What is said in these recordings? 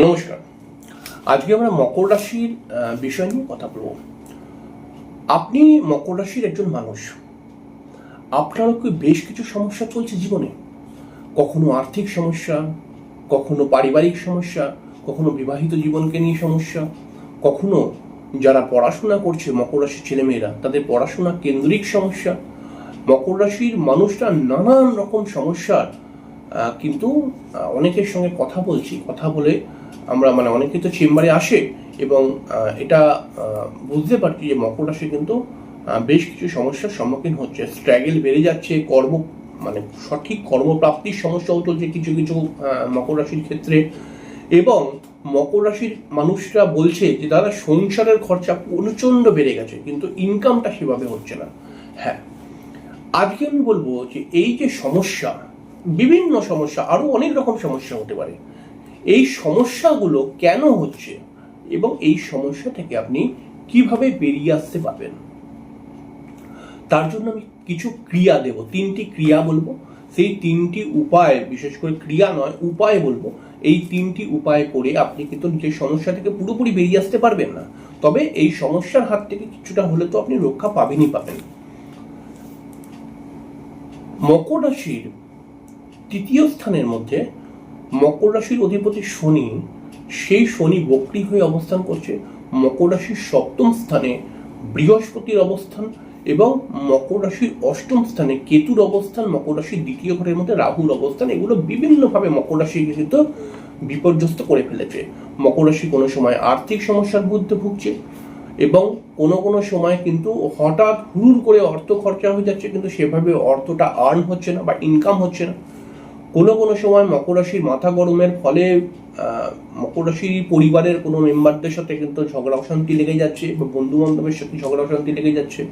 নমস্কার। আজকে আমরা মকর রাশির বিষয় নিয়ে কথা বলব। আপনি মকর রাশির একজন মানুষ। আপনারও কি বেশ কিছু সমস্যা চলছে জীবনে? কখনো আর্থিক সমস্যা, কখনো পারিবারিক সমস্যা, কখনো বিবাহিত জীবনকে নিয়ে সমস্যা, কখনো যারা পড়াশোনা করছে মকর রাশির ছেলেমেয়েরা তাদের পড়াশোনা কেন্দ্রিক সমস্যা। মকর রাশির মানুষরা নানান রকম সমস্যার কিন্তু অনেকের সঙ্গে কথা বলে আমরা অনেকে তো চেম্বারে আসে এবং এটা বুঝতে পারছি যে মকর রাশি কিন্তু বেশ কিছু সমস্যার সম্মুখীন হচ্ছে। স্ট্রাগল বেড়ে যাচ্ছে, সঠিক কর্মপ্রাপ্তির সমস্যাও চলছে কিছু কিছু মকর রাশির ক্ষেত্রে। এবং মকর রাশির মানুষরা বলছে যে দাদা সংসারের খরচা প্রচণ্ড বেড়ে গেছে, কিন্তু ইনকামটা সেভাবে হচ্ছে না। হ্যাঁ, আজকে আমি বলবো যে এই যে সমস্যা, বিভিন্ন সমস্যা, আরো অনেক রকম সমস্যা হতে পারে, এই সমস্যাগুলো কেন হচ্ছে এবং এই সমস্যা থেকে আপনি কিভাবে বেরিয়ে আসতে পারবেন, তার জন্য আমি কিছু ক্রিয়া দেব। 3টি ক্রিয়া বলবো, সেই 3টি উপায়, বিশেষ করে ক্রিয়া নয় উপায় বলবো। এই 3টি উপায় করে আপনি কিন্তু নিজের সমস্যা থেকে পুরোপুরি বেরিয়ে আসতে পারবেন না, তবে এই সমস্যার হাত থেকে কিছুটা হলে তো আপনি রক্ষা পাবেনই পাবেন। মকর রাশির 3য় স্থানের মধ্যে মকর রাশির অধিপতি শনি, সেই শনি বক্রী হয়ে অবস্থান করছে। মকর রাশির 7ম স্থানে বৃহস্পতির অবস্থান এবং মকর রাশির 8ম স্থানে কেতুর অবস্থান, মকর রাশির 2য় ঘরের মধ্যে রাহুর অবস্থান, এগুলো বিভিন্নভাবে মকর রাশিকে কিন্তু বিপর্যস্ত করে ফেলেছে। মকর রাশি কোনো সময় আর্থিক সমস্যার মধ্যে ভুগছে এবং কোনো সময় কিন্তু হঠাৎ হুড় করে অর্থ খরচা হয়ে যাচ্ছে, কিন্তু সেভাবে অর্থটা আর্ন হচ্ছে না বা ইনকাম হচ্ছে না। কোনো সময় মকর রাশির মাথা গরমের ফলে মকর রাশির পরিবারের কোনো মেম্বারদের সাথে কিন্তু ঝগড়া অশান্তি লেগে যাচ্ছে বা বন্ধু বান্ধবের সাথে ঝগড়া অশান্তি লেগে যাচ্ছে।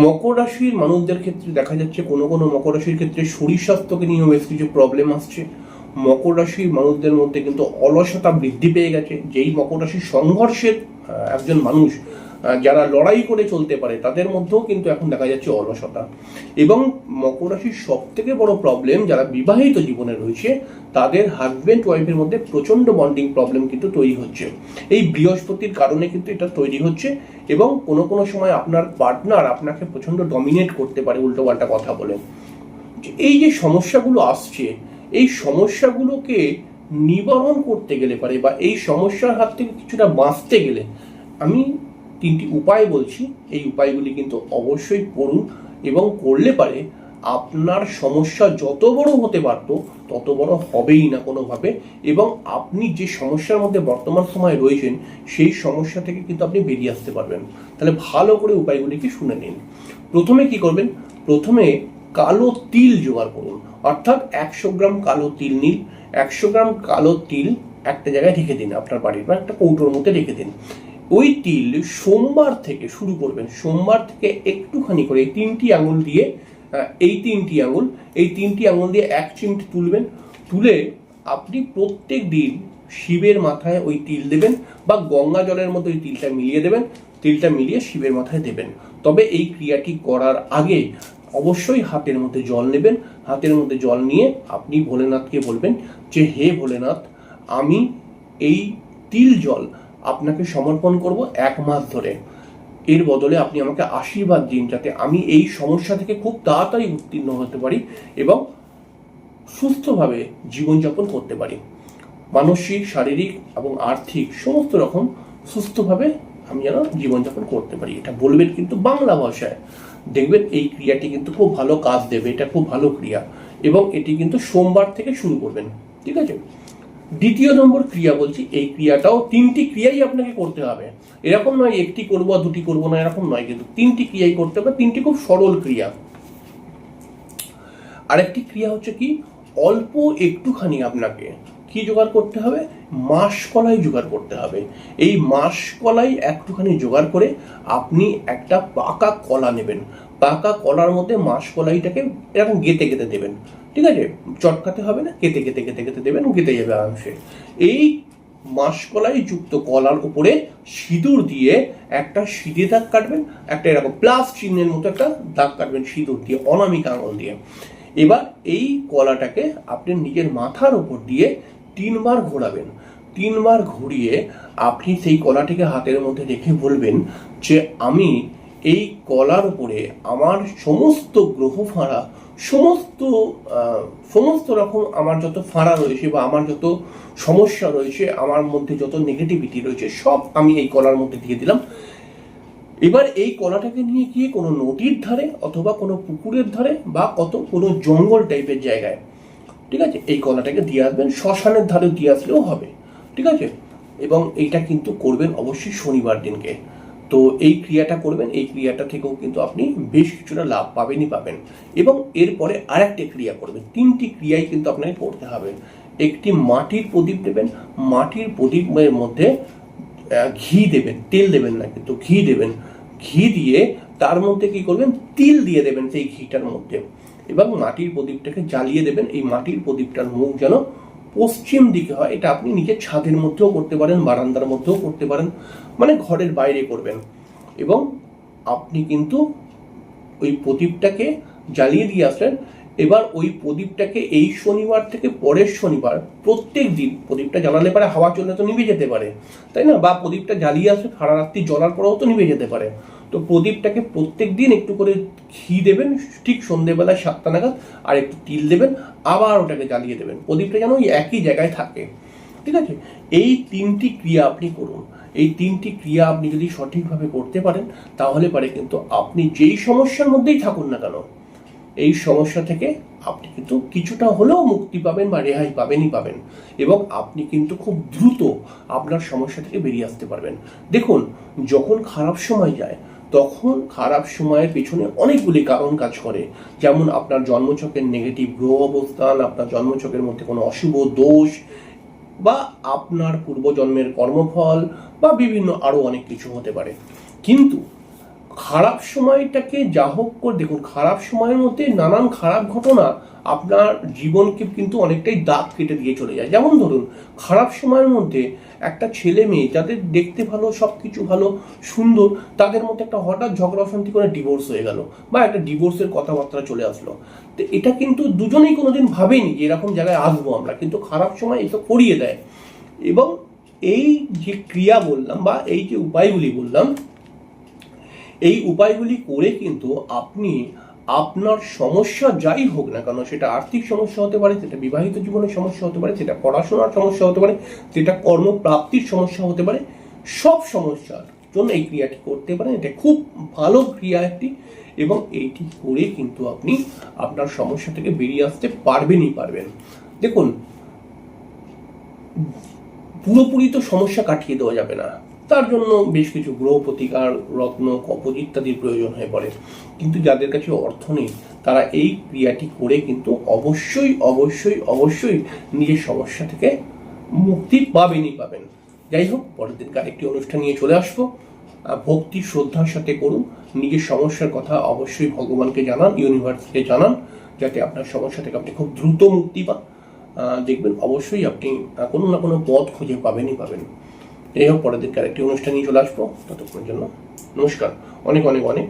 মকর রাশির মানুষদের ক্ষেত্রে দেখা যাচ্ছে কোনো মকর রাশির ক্ষেত্রে শরীর স্বাস্থ্যকে নিয়েও বেশ কিছু প্রবলেম আসছে। মকর রাশির মানুষদের মধ্যে কিন্তু অলসতা বৃদ্ধি পেয়ে গেছে। যেই মকর রাশির সংঘর্ষের একজন মানুষ, যারা লড়াই করে চলতে পারে, তাদের মধ্যেও কিন্তু এখন দেখা যাচ্ছে অলসতা। এবং মকর রাশির সব থেকে বড় প্রবলেম, যারা বিবাহিত জীবনে রয়েছে তাদের হাজব্যান্ড ওয়াইফের মধ্যে প্রচন্ড বন্ডিং প্রবলেম কিন্তু তৈরি হচ্ছে। এই বৃহস্পতির কারণে কিন্তু এটা তৈরি হচ্ছে এবং কোনো সময় আপনার পার্টনার আপনাকে প্রচন্ড ডমিনেট করতে পারে উল্টোপাল্টা কথা বলে। এই যে সমস্যাগুলো আসছে, এই সমস্যাগুলোকে নিবারণ করতে গেলে পারে বা এই সমস্যার হাত থেকে কিছুটা বাঁচতে গেলে আমি 3টি উপায় বলছি। এই উপায়গুলি কিন্তু অবশ্যই করুন এবং করলে পারে আপনার সমস্যা যত বড় হতে পারতো তত বড় হবেই না কোনোভাবে, এবং আপনি যে সমস্যার মধ্যে বর্তমান সময়ে রয়েছেন সেই সমস্যা থেকে কিন্তু আপনি বেরিয়ে আসতে পারবেন। তাহলে ভালো করে উপায়গুলিকে শুনে নিন। প্রথমে কি করবেন? প্রথমে কালো তিল জোগাড় করুন, অর্থাৎ 100 গ্রাম কালো তিল নিন। 100 গ্রাম কালো তিল একটা জায়গায় রেখে দিন, আপনার বাড়ির বা একটা কৌটোর মধ্যে রেখে দিন। ওই তিল সোমবার থেকে শুরু করবেন। সোমবার থেকে একটুখানি করে এই 3টি আঙুল দিয়ে এই 3টি আঙুল দিয়ে 1 চিমটি তুলবেন। তুলে আপনি প্রত্যেক দিন শিবের মাথায় ওই তিল দেবেন বা গঙ্গা জলের মধ্যে ওই তিলটা মিলিয়ে দেবেন। তিলটা মিলিয়ে শিবের মাথায় দেবেন। তবে এই ক্রিয়াটি করার আগে অবশ্যই হাতের মধ্যে জল নেবেন। হাতের মধ্যে জল নিয়ে আপনি ভোলেনাথকে বলবেন যে হে ভোলেনাথ, আমি এই তিল জল আপনাকে সমর্পণ করব 1 মাস ধরে। এর বদলে আপনি আমাকে আশীর্বাদ দিন যাতে আমি এই সমস্যা থেকে খুব তাড়াতাড়ি উত্তীর্ণ হতে পারি এবং সুস্থভাবে জীবনযাপন করতে পারি। মানসিক, শারীরিক এবং আর্থিক সমস্ত রকম সুস্থভাবে আমি যেন জীবনযাপন করতে পারি। এটা বলবেন কিন্তু বাংলা ভাষায়। দেখবেন এই ক্রিয়াটি কিন্তু খুব ভালো কাজ দেবে। এটা খুব ভালো ক্রিয়া এবং এটি কিন্তু সোমবার থেকে শুরু করবেন, ঠিক আছে? 2য় নম্বর ক্রিয়া বলছি, এই ক্রিয়াটাও 3টি ক্রিয়াই আপনাকে করতে হবে। এরকম নয় 1টি করবো আর 2টি করবো না, এরকম নয়, কিন্তু 3টি ক্রিয়াই করতে হবে। 3টি খুব সরল ক্রিয়া। আরেকটি ক্রিয়া হচ্ছে কি, অল্প একটুখানি আপনাকে কি জোগাড় করতে হবে? মাসকলাই জোগাড় করতে হবে। এই মাসকলাই একটুখানি জোগাড় করে আপনি একটা পাকা কলা নেবেন। পাকা কলার মধ্যে মাসকলাইটাকে এরকম গেঁথে দেবেন, ঠিক আছে? চটকাতে হবে না, গেঁথে দেবেন, গেঁথে যাবে আরামসে। এই মাসকলাই যুক্ত কলার উপরে সিঁদুর দিয়ে একটা সিঁদে দাগ কাটবেন, একটা এরকম প্লাস চিহ্নের মতো একটা দাগ কাটবেন সিঁদুর দিয়ে, অনামিকা আঙুল দিয়ে। এবার এই কলাটাকে আপনি নিজের মাথার উপর দিয়ে 3বার ঘোরাবেন। 3বার ঘুরিয়ে আপনি সেই কলাটিকে হাতের মধ্যে রেখে বলবেন যে আমি এই কলার উপরে আমার সমস্ত গ্রহ ফাঁড়া, সমস্ত রকম আমার যত ফাঁড়া রয়েছে বা আমার যত সমস্যা রয়েছে, আমার মধ্যে যত নেগেটিভিটি রয়েছে, সব আমি এই কলার মধ্যে দিয়ে দিলাম। এবার এই কলাটাকে নিয়ে গিয়ে কোনো নদীর ধারে অথবা কোনো পুকুরের ধারে বা কোনো জঙ্গল টাইপের জায়গায়, ঠিক আছে, এই কলাটাকে দিয়ে আসবেন। শ্মশানের ধারে দিয়ে আসলেও হবে, ঠিক আছে। এবং এইটা কিন্তু করবেন অবশ্যই শনিবার দিনকে। তো এই ক্রিয়াটা করবেন, এই ক্রিয়াটা থেকেও কিন্তু আপনি বেশ কিছুটা লাভ পাবেনই পাবেন। এবং এরপরে আরেকটা ক্রিয়া করবেন। 3টি ক্রিয়াই কিন্তু আপনাকে করতে হবে। একটি মাটির প্রদীপ দেবেন, মাটির প্রদীপের মধ্যে ঘি দেবেন, তেল দেবেন না, কিন্তু ঘি দেবেন। ঘি দিয়ে তার মধ্যে কি করবেন, তিল দিয়ে দেবেন সেই ঘিটার মধ্যে, এবং মাটির প্রদীপটাকে জ্বালিয়ে দেবেন। এই মাটির প্রদীপটার মুখ যেন পশ্চিম দিকে হয়। এটা আপনি নিজের ছাদের মধ্যেও করতে পারেন, বারান্দার মধ্যেও করতে পারেন, মানে ঘরের বাইরে করবেন। এবং আপনি কিন্তু ওই প্রদীপটাকে জ্বালিয়ে দিয়ে আসলেন। এবার ওই প্রদীপটাকে এই শনিবার থেকে পরের শনিবার প্রত্যেক দিন, প্রদীপটা জ্বালালে পারে হাওয়া চললে তো নিভে যেতে পারে, তাই না, বা প্রদীপটা জ্বালিয়ে আসলে সারা রাত্রি জ্বলার পরেও তো নিভে যেতে পারে। তো প্রদীপটাকে প্রত্যেক দিন একটু করে ঘি দেবেন ঠিক সন্ধ্যেবেলায় 7টা নাগাদ, আর একটু তিল দেবেন, আবার ওটাকে জ্বালিয়ে দেবেন। প্রদীপটা যেন ওই একই জায়গায় থাকে, ঠিক আছে। এই 3টি ক্রিয়া আপনি করুন। এই 3টি ক্রিয়া আপনি যদি সঠিকভাবে করতে পারেন, তাহলে পারে কিন্তু আপনি যেই সমস্যার মধ্যেই থাকুন না কেন, এই সমস্যা থেকে আপনি কিন্তু কিছুটা হলেও মুক্তি পাবেন বা রেহাই পাবেনই পাবেন। এবং আপনি কিন্তু খুব দ্রুত আপনার সমস্যা থেকে বেরিয়ে আসতে পারবেন। দেখুন, যখন খারাপ সময় যায়, তখন খারাপ সময়ের পেছনে অনেকগুলি কারণ কাজ করে। যেমন আপনার জন্মছকের নেগেটিভ গ্রহ অবস্থান, আপনার জন্মছকের মধ্যে কোনো অশুভ দোষ, বা আপনার পূর্বজন্মের কর্মফল, বা বিভিন্ন আরো অনেক কিছু হতে পারে। কিন্তু খারাপ সময়টাকে যা হোক করে দেখুন, খারাপ সময়ের মধ্যে নানান খারাপ ঘটনা আপনার জীবনকে কিন্তু অনেকটাই দাগ কেটে দিয়ে চলে যায়। যেমন ধরুন, খারাপ সময়ের মধ্যে একটা ছেলে মেয়ে যাদের দেখতে ভালো, সবকিছু ভালো, সুন্দর, তাদের মধ্যে একটা হঠাৎ ঝগড়া অশান্তি করে ডিভোর্স হয়ে গেল, বা একটা ডিভোর্সের কথাবার্তা চলে আসলো। তো এটা কিন্তু দুজনেই কোনোদিন ভাবেনি যে এরকম জায়গায় আসবো আমরা, কিন্তু খারাপ সময় এসব করিয়ে দেয়। এবং এই যে ক্রিয়া বললাম বা এই যে উপায়গুলি বললাম, এই উপায়গুলি করে কিন্তু আপনি আপনার সমস্যা যাই হোক না কেন, সেটা আর্থিক সমস্যা হতে পারে, সেটা বিবাহিত জীবনের সমস্যা হতে পারে, সেটা পড়াশোনার সমস্যা হতে পারে, সেটা কর্মপ্রাপ্তির সমস্যা হতে পারে, সব সমস্যার জন্য এই ক্রিয়াটি করতে পারেন। এটা খুব ভালো ক্রিয়া একটি, এবং এইটি করে কিন্তু আপনি আপনার সমস্যা থেকে বেরিয়ে আসতে পারবেনই পারবেন। দেখুন, পুরোপুরি তো সমস্যা কাটিয়ে দেওয়া যাবে না, তার জন্য বেশ কিছু গ্রহ প্রতিকার, রত্ন, কবচ ইত্যাদির প্রয়োজন হয়ে পড়ে। কিন্তু যাদের কাছে অর্থ নেই, তারা এই ক্রিয়াটি করে কিন্তু অবশ্যই অবশ্যই অবশ্যই নিজের সমস্যা থেকে মুক্তি পাবেনই পাবেন। যাই হোক, পরের দিনকে আরেকটি অনুষ্ঠান নিয়ে চলে আসবো। ভক্তি শ্রদ্ধার সাথে করুন। নিজের সমস্যার কথা অবশ্যই ভগবানকে জানান, ইউনিভার্সকে জানান, যাতে আপনার সমস্যা থেকে আপনি খুব দ্রুত মুক্তি পান। দেখবেন অবশ্যই আপনি কোনো না কোনো পথ খুঁজে পাবেনই পাবেন। এই হোক, পরের দিনকে আরেকটি অনুষ্ঠান নিয়ে চলে আসবো। ততক্ষণের জন্য নমস্কার, অনেক অনেক অনেক